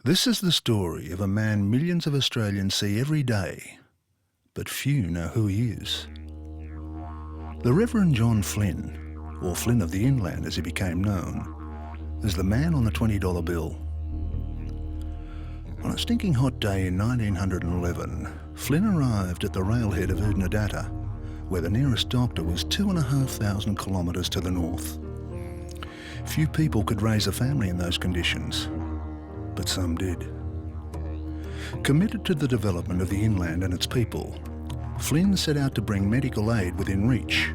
This is the story of a man millions of Australians see every day, but few know who he is. The Reverend John Flynn, or Flynn of the Inland as he became known, is the man on the $20 bill. On a stinking hot day in 1911, Flynn arrived at the railhead of Oodnadatta, where the nearest doctor was 2,500 kilometres to the north. Few people could raise a family in those conditions, but some did. Committed to the development of the inland and its people, Flynn set out to bring medical aid within reach.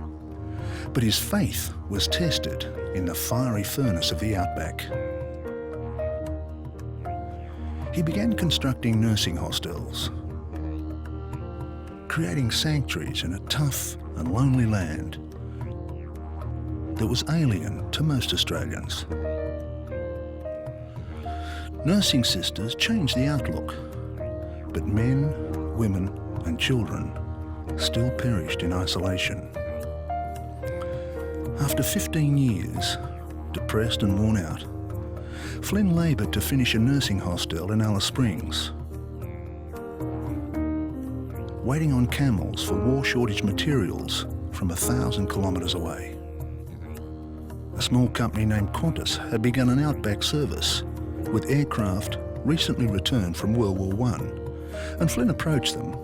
But his faith was tested in the fiery furnace of the outback. He began constructing nursing hostels, creating sanctuaries in a tough and lonely land that was alien to most Australians. Nursing sisters changed the outlook, but men, women and children still perished in isolation. After 15 years, depressed and worn out, Flynn laboured to finish a nursing hostel in Alice Springs, waiting on camels for war shortage materials from 1,000 kilometres away. A small company named Qantas had begun an outback service with aircraft recently returned from World War I, and Flynn approached them.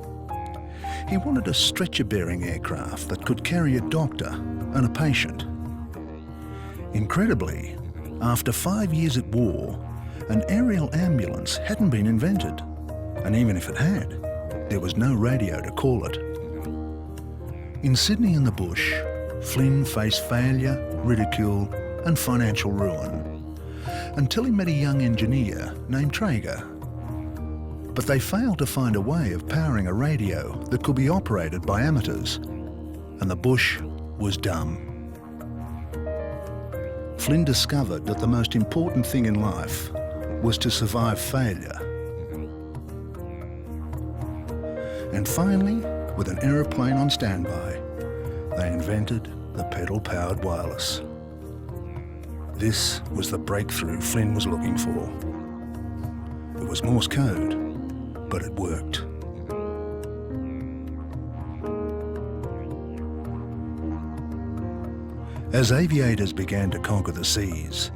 He wanted a stretcher-bearing aircraft that could carry a doctor and a patient. Incredibly, after 5 years at war, an aerial ambulance hadn't been invented, and even if it had, there was no radio to call it. In Sydney and the bush, Flynn faced failure, ridicule and financial ruin, until he met a young engineer named Traeger. But they failed to find a way of powering a radio that could be operated by amateurs, and the bush was dumb. Flynn discovered that the most important thing in life was to survive failure. And finally, with an aeroplane on standby, they invented the pedal-powered wireless. This was the breakthrough Flynn was looking for. It was Morse code, but it worked. As aviators began to conquer the seas,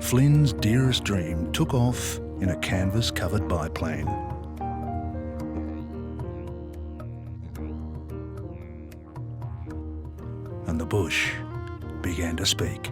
Flynn's Dearest Dream took off in a canvas-covered biplane. And the bush began to speak.